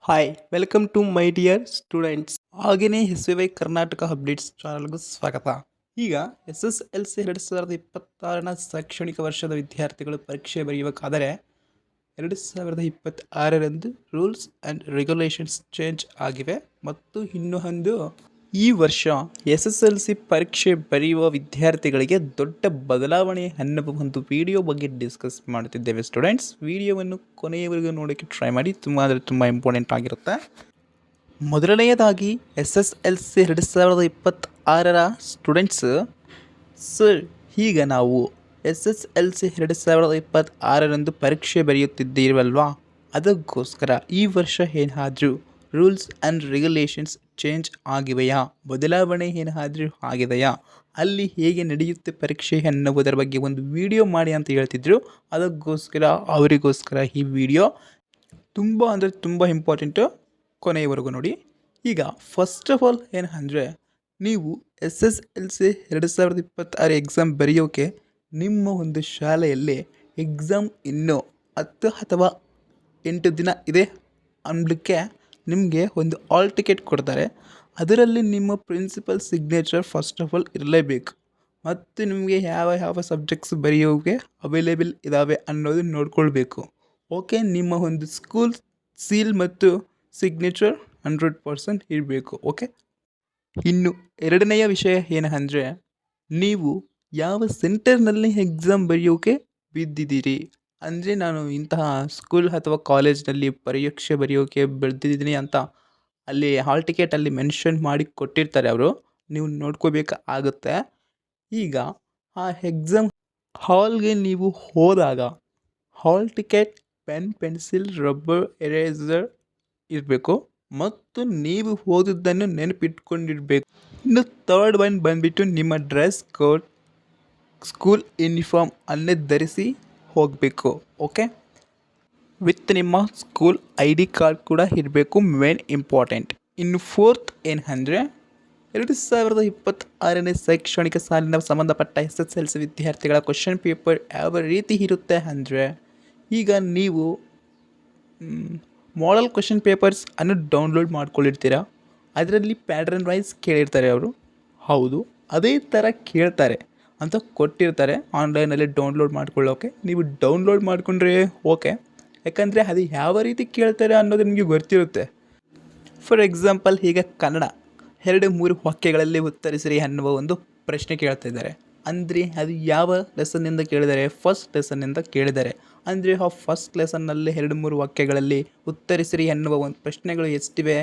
Hi welcome to my dear students. ಹಾಗೆಯೇ SVY Karnataka updates ಚಾನಲ್ಗೂ ಸ್ವಾಗತ. ಈಗ SSLC 2026ನ ಶೈಕ್ಷಣಿಕ ವರ್ಷದ ವಿದ್ಯಾರ್ಥಿಗಳು ಪರೀಕ್ಷೆ ಬರೆಯಬೇಕಾದರೆ 2026ರಂದು ರೂಲ್ಸ್ ಆ್ಯಂಡ್ ರೆಗ್ಯುಲೇಷನ್ಸ್ ಚೇಂಜ್ ಆಗಿವೆ ಮತ್ತು ಇನ್ನೂ ಒಂದು ಈ ವರ್ಷ SSLC ಪರೀಕ್ಷೆ ಬರೆಯುವ ವಿದ್ಯಾರ್ಥಿಗಳಿಗೆ ದೊಡ್ಡ ಬದಲಾವಣೆ ಅನ್ನುವ ಒಂದು ವಿಡಿಯೋ ಬಗ್ಗೆ ಡಿಸ್ಕಸ್ ಮಾಡ್ತಿದ್ದೇವೆ ಸ್ಟೂಡೆಂಟ್ಸ್. ವಿಡಿಯೋವನ್ನು ಕೊನೆಯವರೆಗೂ ನೋಡೋಕ್ಕೆ ಟ್ರೈ ಮಾಡಿ, ತುಂಬ ಇಂಪಾರ್ಟೆಂಟ್ ಆಗಿರುತ್ತೆ. ಮೊದಲನೆಯದಾಗಿ SSLC 2026ರ ಸ್ಟೂಡೆಂಟ್ಸ್ ಸರ್, ಈಗ ನಾವು SSLC 2026ರಂದು ಪರೀಕ್ಷೆ ಬರೆಯುತ್ತಿದ್ದೀರಲ್ವಾ, ಅದಕ್ಕೋಸ್ಕರ ಈ ವರ್ಷ ಏನಾದರೂ ರೂಲ್ಸ್ ಆ್ಯಂಡ್ ರೆಗ್ಯುಲೇಷನ್ಸ್ ಚೇಂಜ್ ಆಗಿವೆಯಾ, ಬದಲಾವಣೆ ಏನಾದರೂ ಆಗಿದೆಯಾ, ಅಲ್ಲಿ ಹೇಗೆ ನಡೆಯುತ್ತೆ ಪರೀಕ್ಷೆ ಅನ್ನುವುದರ ಬಗ್ಗೆ ಒಂದು ವಿಡಿಯೋ ಮಾಡಿ ಅಂತ ಹೇಳ್ತಿದ್ರು. ಅದಕ್ಕೋಸ್ಕರ ಅವರಿಗೋಸ್ಕರ ಈ ವಿಡಿಯೋ ತುಂಬ ಇಂಪಾರ್ಟೆಂಟು, ಕೊನೆಯವರೆಗೂ ನೋಡಿ. ಈಗ ಫಸ್ಟ್ ಆಫ್ ಆಲ್ ಏನಂದರೆ, ನೀವು SSLC 2026 ಎಕ್ಸಾಮ್ ಬರೆಯೋಕ್ಕೆ ನಿಮ್ಮ ಒಂದು ಶಾಲೆಯಲ್ಲಿ ಎಕ್ಸಾಮ್ ಇನ್ನೂ 10 ಅಥವಾ 8 ದಿನ ಇದೆ ಅನ್ನಲಿಕ್ಕೆ ನಿಮಗೆ ಒಂದು ಹಾಲ್ ಟಿಕೆಟ್ ಕೊಡ್ತಾರೆ. ಅದರಲ್ಲಿ ನಿಮ್ಮ principal signature first of all ಇರಲೇಬೇಕು. ಮತ್ತು ನಿಮಗೆ ಯಾವ ಸಬ್ಜೆಕ್ಟ್ಸ್ ಬರೆಯೋಕ್ಕೆ ಅವೈಲೇಬಲ್ ಇದ್ದಾವೆ ಅನ್ನೋದು ನೋಡ್ಕೊಳ್ಬೇಕು. ಓಕೆ, ನಿಮ್ಮ ಒಂದು ಸ್ಕೂಲ್ ಸೀಲ್ ಮತ್ತು ಸಿಗ್ನೇಚರ್ 100% ಇರಬೇಕು. ಓಕೆ, ಇನ್ನು ಎರಡನೆಯ ವಿಷಯ ಏನಂದರೆ, ನೀವು ಯಾವ ಸೆಂಟರ್ನಲ್ಲಿ ಎಕ್ಸಾಮ್ ಬರೆಯೋಕ್ಕೆ ಬಿದ್ದಿದ್ದೀರಿ. ಅಂದರೆ ನಾನು ಇಂತಹ ಸ್ಕೂಲ್ ಅಥವಾ ಕಾಲೇಜ್ನಲ್ಲಿ ಪರೀಕ್ಷೆ ಬರೆಯೋಕ್ಕೆ ಬೆಳೆದಿದ್ದೀನಿ ಅಂತ ಅಲ್ಲಿ ಹಾಲ್ ಟಿಕೆಟಲ್ಲಿ ಮೆನ್ಷನ್ ಮಾಡಿ ಕೊಟ್ಟಿರ್ತಾರೆ ಅವರು, ನೀವು ನೋಡ್ಕೋಬೇಕಾಗುತ್ತೆ. ಈಗ ಆ ಎಕ್ಸಾಮ್ ಹಾಲ್ಗೆ ನೀವು ಹೋದಾಗ hall ticket, pen, pencil, rubber, eraser ಇರಬೇಕು ಮತ್ತು ನೀವು ಓದಿದ್ದನ್ನು ನೆನಪಿಟ್ಕೊಂಡಿರಬೇಕು. ಇನ್ನು ಥರ್ಡ್ ಒನ್ ಬಂದುಬಿಟ್ಟು ನಿಮ್ಮ ಡ್ರೆಸ್ ಕೋಡ್, ಸ್ಕೂಲ್ ಯೂನಿಫಾರ್ಮ್ ಅನ್ನೇ ಧರಿಸಿ ಹೋಗಬೇಕು. ಓಕೆ, ವಿತ್ ನಿಮ್ಮ ಸ್ಕೂಲ್ ID ಕಾರ್ಡ್ ಕೂಡ ಇರಬೇಕು, ಮೇನ್ ಇಂಪಾರ್ಟೆಂಟ್. ಇನ್ನು ಫೋರ್ತ್ ಏನಂದರೆ, 2026ನೇ ಶೈಕ್ಷಣಿಕ ಸಾಲಿನ ಸಂಬಂಧಪಟ್ಟ SSLC ವಿದ್ಯಾರ್ಥಿಗಳ ಕ್ವಶನ್ ಪೇಪರ್ ಯಾವ ರೀತಿ ಇರುತ್ತೆ ಅಂದರೆ, ಈಗ ನೀವು ಮಾಡೆಲ್ ಕ್ವಶನ್ ಪೇಪರ್ಸ್ ಅನ್ನು ಡೌನ್ಲೋಡ್ ಮಾಡ್ಕೊಂಡಿರ್ತೀರ. ಅದರಲ್ಲಿ ಪ್ಯಾಟ್ರನ್ ವೈಸ್ ಕೇಳಿರ್ತಾರೆ ಅವರು, ಹೌದು ಅದೇ ಥರ ಕೇಳ್ತಾರೆ ಅಂತ ಕೊಟ್ಟಿರ್ತಾರೆ. ಆನ್ಲೈನಲ್ಲಿ ಡೌನ್ಲೋಡ್ ಮಾಡ್ಕೊಳ್ಳೋಕೆ ನೀವು ಡೌನ್ಲೋಡ್ ಮಾಡಿಕೊಂಡ್ರೆ ಓಕೆ, ಯಾಕಂದರೆ ಅದು ಯಾವ ರೀತಿ ಕೇಳ್ತಾರೆ ಅನ್ನೋದು ನಿಮಗೆ ಗೊತ್ತಿರುತ್ತೆ. ಫಾರ್ ಎಕ್ಸಾಂಪಲ್, ಈಗ ಕನ್ನಡ 2-3 ವಾಕ್ಯಗಳಲ್ಲಿ ಉತ್ತರಿಸಿರಿ ಅನ್ನುವ ಒಂದು ಪ್ರಶ್ನೆ ಕೇಳ್ತಾ ಇದ್ದಾರೆ. ಅಂದರೆ ಅದು ಯಾವ ಲೆಸನ್ನಿಂದ ಕೇಳಿದ್ದಾರೆ, ಫಸ್ಟ್ ಲೆಸನ್ನಿಂದ ಕೇಳಿದ್ದಾರೆ. ಅಂದರೆ ಆ ಫಸ್ಟ್ ಲೆಸನ್ನಲ್ಲಿ 2-3 ವಾಕ್ಯಗಳಲ್ಲಿ ಉತ್ತರಿಸಿರಿ ಅನ್ನುವ ಒಂದು ಪ್ರಶ್ನೆಗಳು ಎಷ್ಟಿವೆ,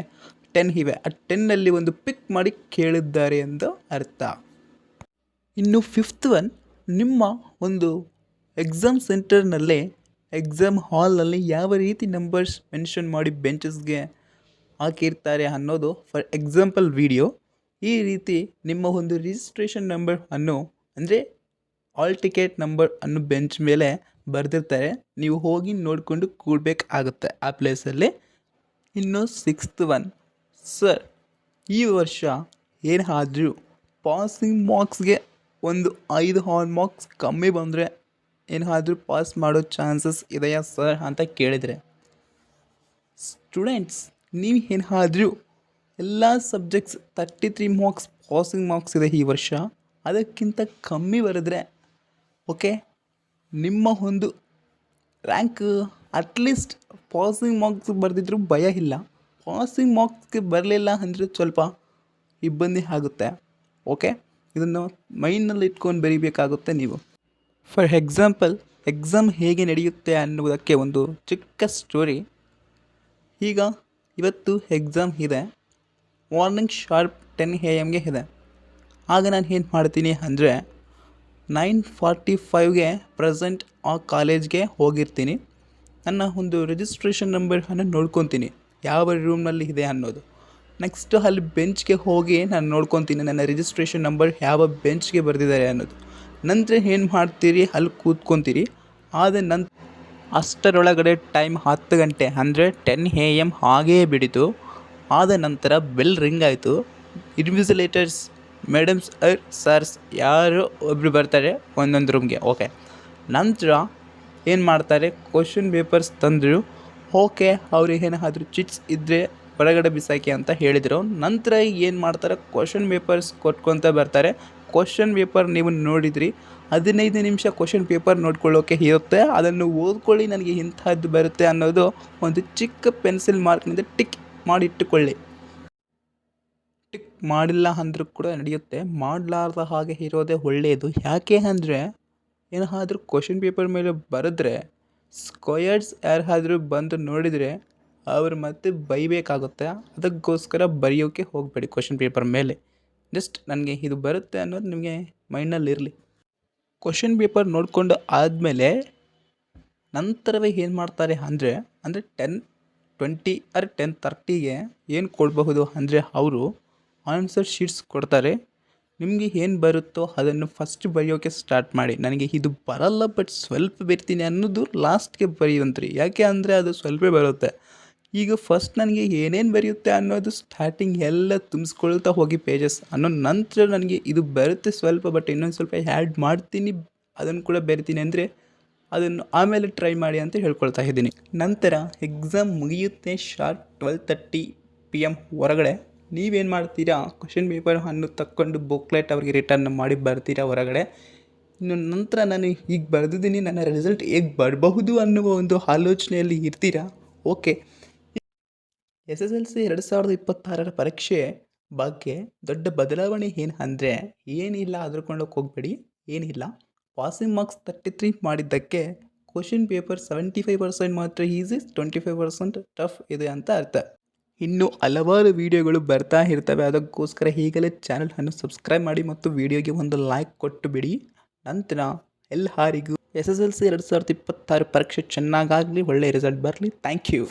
10 ಇವೆ. ಆ 10ನಲ್ಲಿ ಒಂದು ಪಿಕ್ ಮಾಡಿ ಕೇಳಿದ್ದಾರೆ ಎಂದು ಅರ್ಥ. ಇನ್ನು ಫಿಫ್ತ್ ಒನ್, ನಿಮ್ಮ ಒಂದು ಎಕ್ಸಾಮ್ ಸೆಂಟರ್ನಲ್ಲೇ ಎಕ್ಸಾಮ್ ಹಾಲ್ನಲ್ಲಿ ಯಾವ ರೀತಿ ನಂಬರ್ಸ್ ಮೆನ್ಷನ್ ಮಾಡಿ ಬೆಂಚಸ್ಗೆ ಹಾಕಿರ್ತಾರೆ ಅನ್ನೋದು ಫಾರ್ ಎಕ್ಸಾಂಪಲ್ ವಿಡಿಯೋ. ಈ ರೀತಿ ನಿಮ್ಮ ಒಂದು ರಿಜಿಸ್ಟ್ರೇಷನ್ ನಂಬರ್ ಅನ್ನು, ಅಂದರೆ ಹಾಲ್ ಟಿಕೆಟ್ ನಂಬರ್ ಅನ್ನು ಬೆಂಚ್ ಮೇಲೆ ಬರೆದಿರ್ತಾರೆ. ನೀವು ಹೋಗಿ ನೋಡಿಕೊಂಡು ಕೂಡಬೇಕಾಗುತ್ತೆ ಆ ಪ್ಲೇಸಲ್ಲಿ. ಇನ್ನು ಸಿಕ್ಸ್ತ್ ಒನ್, ಸರ್ ಈ ವರ್ಷ ಏನಾದರೂ ಪಾಸಿಂಗ್ ಮಾರ್ಕ್ಸ್ಗೆ ಒಂದು 5 ಹಾಲ್ ಮಾರ್ಕ್ಸ್ ಕಮ್ಮಿ ಬಂದರೆ ಏನಾದರೂ ಪಾಸ್ ಮಾಡೋ ಚಾನ್ಸಸ್ ಇದೆಯಾ ಸರ್ ಅಂತ ಕೇಳಿದರೆ, ಸ್ಟೂಡೆಂಟ್ಸ್ ನೀವು ಏನಾದರೂ ಎಲ್ಲ ಸಬ್ಜೆಕ್ಟ್ಸ್ 33 ಮಾರ್ಕ್ಸ್ ಪಾಸಿಂಗ್ ಮಾರ್ಕ್ಸ್ ಇದೆ ಈ ವರ್ಷ, ಅದಕ್ಕಿಂತ ಕಮ್ಮಿ ಬರೆದ್ರೆ ಓಕೆ, ನಿಮ್ಮ ಒಂದು ರ್ಯಾಂಕ್ ಅಟ್ಲೀಸ್ಟ್ ಪಾಸಿಂಗ್ ಮಾರ್ಕ್ಸ್ ಬರೆದಿದ್ರು ಭಯ ಇಲ್ಲ. ಪಾಸಿಂಗ್ ಮಾರ್ಕ್ಸ್ಗೆ ಬರಲಿಲ್ಲ ಅಂದರೆ ಸ್ವಲ್ಪ ಇಬ್ಬಂದಿ ಆಗುತ್ತೆ. ಓಕೆ, ಇದನ್ನು ಮೈಂಡ್ನಲ್ಲಿ ಇಟ್ಕೊಂಡು ಬರೀಬೇಕಾಗುತ್ತೆ ನೀವು. ಫಾರ್ ಎಕ್ಸಾಂಪಲ್, ಎಕ್ಸಾಮ್ ಹೇಗೆ ನಡೆಯುತ್ತೆ ಅನ್ನುವುದಕ್ಕೆ ಒಂದು ಚಿಕ್ಕ ಸ್ಟೋರಿ. ಈಗ ಇವತ್ತು ಎಕ್ಸಾಮ್ ಇದೆ, ಮಾರ್ನಿಂಗ್ ಶಾರ್ಪ್ 10 AM ಇದೆ. ಆಗ ನಾನು ಏನು ಮಾಡ್ತೀನಿ ಅಂದರೆ, 9:45ಗೆ ಪ್ರೆಸೆಂಟ್ ಆ ಕಾಲೇಜ್ಗೆ ಹೋಗಿರ್ತೀನಿ. ನನ್ನ ಒಂದು ರಿಜಿಸ್ಟ್ರೇಷನ್ ನಂಬರನ್ನು ನೋಡ್ಕೊತೀನಿ ಯಾವ ರೂಮ್ನಲ್ಲಿ ಇದೆ ಅನ್ನೋದು. ನೆಕ್ಸ್ಟು ಅಲ್ಲಿ ಬೆಂಚ್ಗೆ ಹೋಗಿ ನಾನು ನೋಡ್ಕೊತೀನಿ ನನ್ನ ರಿಜಿಸ್ಟ್ರೇಷನ್ ನಂಬರ್ ಯಾವ ಬೆಂಚ್ಗೆ ಬರೆದಿದ್ದಾರೆ ಅನ್ನೋದು. ನಂತರ ಏನು ಮಾಡ್ತೀರಿ, ಅಲ್ಲಿ ಕೂತ್ಕೊತೀರಿ. ಆದ ನಂತರ ಅಷ್ಟರೊಳಗಡೆ ಟೈಮ್ 10 ಗಂಟೆ ಅಂದರೆ 10 AM ಹಾಗೇ ಬಿಡಿತು. ಆದ ನಂತರ ಬೆಲ್ ರಿಂಗ್ ಆಯಿತು. ಇನ್ವಿಜಿಲೇಟರ್ಸ್, ಮೇಡಮ್ಸ್, ಸರ್ಸ್ ಯಾರು ಒಬ್ಬರು ಬರ್ತಾರೆ ಒಂದೊಂದು ರೂಮ್ಗೆ. ಓಕೆ, ನಂತರ ಏನು ಮಾಡ್ತಾರೆ, ಕ್ವಶನ್ ಪೇಪರ್ಸ್ ತಂದರು. ಓಕೆ, ಅವ್ರಿಗೆ ಏನಾದರೂ ಚಿಟ್ಸ್ ಇದ್ದರೆ ಹೊರಗಡೆ ಬಿಸಾಕಿ ಅಂತ ಹೇಳಿದರು. ನಂತರ ಏನು ಮಾಡ್ತಾರೆ, ಕ್ವಶನ್ ಪೇಪರ್ಸ್ ಕೊಟ್ಕೊತ ಬರ್ತಾರೆ. ಕ್ವಶನ್ ಪೇಪರ್ ನೀವು ನೋಡಿದ್ರಿ, 15 ನಿಮಿಷ ಕ್ವಶನ್ ಪೇಪರ್ ನೋಡ್ಕೊಳ್ಳೋಕೆ ಇರುತ್ತೆ. ಅದನ್ನು ಓದ್ಕೊಳ್ಳಿ, ನನಗೆ ಇಂಥದ್ದು ಬರುತ್ತೆ ಅನ್ನೋದು ಒಂದು ಚಿಕ್ಕ ಪೆನ್ಸಿಲ್ ಮಾರ್ಕ್ನಿಂದ ಟಿಕ್ ಮಾಡಿಟ್ಟುಕೊಳ್ಳಿ. ಟಿಕ್ ಮಾಡಿಲ್ಲ ಅಂದರೂ ಕೂಡ ನಡೆಯುತ್ತೆ, ಮಾಡಲಾರ್ದ ಹಾಗೆ ಇರೋದೇ ಒಳ್ಳೆಯದು. ಯಾಕೆ ಅಂದರೆ ಏನಾದರೂ ಕ್ವಶನ್ ಪೇಪರ್ ಮೇಲೆ ಬರೆದ್ರೆ ಸ್ಕೊಯರ್ಸ್ ಯಾರಾದರೂ ಬಂದು ನೋಡಿದರೆ ಅವರು ಮತ್ತೆ ಬೈಬೇಕಾಗುತ್ತೆ. ಅದಕ್ಕೋಸ್ಕರ ಬರೆಯೋಕ್ಕೆ ಹೋಗಬೇಡಿ ಕ್ವಶನ್ ಪೇಪರ್ ಮೇಲೆ. ಜಸ್ಟ್ ನನಗೆ ಇದು ಬರುತ್ತೆ ಅನ್ನೋದು ನಿಮಗೆ ಮೈಂಡಲ್ಲಿರಲಿ. ಕ್ವಶನ್ ಪೇಪರ್ ನೋಡಿಕೊಂಡು ಆದಮೇಲೆ ನಂತರವೇ ಏನು ಮಾಡ್ತಾರೆ ಅಂದರೆ 10:20 ಆರ್ 10:30ಗೆ ಏನು ಕೊಡಬಹುದು ಅಂದರೆ ಅವರು ಆನ್ಸರ್ ಶೀಟ್ಸ್ ಕೊಡ್ತಾರೆ. ನಿಮಗೆ ಏನು ಬರುತ್ತೋ ಅದನ್ನು ಫಸ್ಟ್ ಬರೆಯೋಕ್ಕೆ ಸ್ಟಾರ್ಟ್ ಮಾಡಿ. ನನಗೆ ಇದು ಬರಲ್ಲ ಬಟ್ ಸ್ವಲ್ಪ ಬರಿತೀನಿ ಅನ್ನೋದು ಲಾಸ್ಟ್ಗೆ ಬರೆಯುವಂತ್ರಿ. ಯಾಕೆ ಅಂದರೆ ಅದು ಸ್ವಲ್ಪ ಬರುತ್ತೆ. ಈಗ ಫಸ್ಟ್ ನನಗೆ ಏನೇನು ಬರೆಯುತ್ತೆ ಅನ್ನೋದು ಸ್ಟಾರ್ಟಿಂಗ್ ಎಲ್ಲ ತುಂಬಿಸ್ಕೊಳ್ತಾ ಹೋಗಿ ಪೇಜಸ್ ಅನ್ನೋ ನಂತರ ನನಗೆ ಇದು ಬರುತ್ತೆ ಸ್ವಲ್ಪ ಬಟ್ ಇನ್ನೊಂದು ಸ್ವಲ್ಪ ಆ್ಯಡ್ ಮಾಡ್ತೀನಿ, ಅದನ್ನು ಕೂಡ ಬರಿತೀನಿ ಅಂದರೆ ಅದನ್ನು ಆಮೇಲೆ ಟ್ರೈ ಮಾಡಿ ಅಂತ ಹೇಳ್ಕೊಳ್ತಾ ಇದ್ದೀನಿ. ನಂತರ ಎಕ್ಸಾಮ್ ಮುಗಿಯುತ್ತೆ ಶಾರ್ಪ್ 12:30 PM ಹೊರಗಡೆ. ನೀವೇನು ಮಾಡ್ತೀರಾ, ಕ್ವಶನ್ ಪೇಪರ್ ಅನ್ನು ತಕ್ಕೊಂಡು ಬುಕ್ಲೆಟ್ ಅವ್ರಿಗೆ ರಿಟರ್ನ್ ಮಾಡಿ ಬರ್ತೀರಾ ಹೊರಗಡೆ. ಇನ್ನು ನಂತರ ನಾನು ಈಗ ಬರೆದಿದ್ದೀನಿ, ನನ್ನ ರಿಸಲ್ಟ್ ಹೇಗೆ ಬರಬಹುದು ಅನ್ನುವ ಒಂದು ಆಲೋಚನೆಯಲ್ಲಿ ಇರ್ತೀರಾ. ಓಕೆ, SSLC 2026 ಪರೀಕ್ಷೆ ಬಗ್ಗೆ ದೊಡ್ಡ ಬದಲಾವಣೆ ಏನು ಅಂದರೆ ಏನಿಲ್ಲ, ಹೆದರ್ಕೊಳ್ಳೋಕೆ ಹೋಗಬೇಡಿ, ಏನಿಲ್ಲ. ಪಾಸಿಂಗ್ ಮಾರ್ಕ್ಸ್ 33 ಮಾಡಿದ್ದಕ್ಕೆ ಕ್ವಶನ್ ಪೇಪರ್ 75% ಮಾತ್ರ ಈಸಿ, 25% ಟಫ್ ಇದೆ ಅಂತ ಅರ್ಥ. ಇನ್ನು ಹಲವಾರು ವೀಡಿಯೋಗಳು ಬರ್ತಾ ಇರ್ತವೆ, ಅದಕ್ಕೋಸ್ಕರ ಈಗಲೇ ಚಾನಲನ್ನು ಸಬ್ಸ್ಕ್ರೈಬ್ ಮಾಡಿ ಮತ್ತು ವಿಡಿಯೋಗೆ ಒಂದು ಲೈಕ್ ಕೊಟ್ಟು ಬಿಡಿ. ನಂತರ ಎಲ್ಲರಿಗೂ SSLC 2026 ಪರೀಕ್ಷೆ ಚೆನ್ನಾಗಾಗಲಿ, ಒಳ್ಳೆಯ ರಿಸಲ್ಟ್ ಬರಲಿ. Thank you.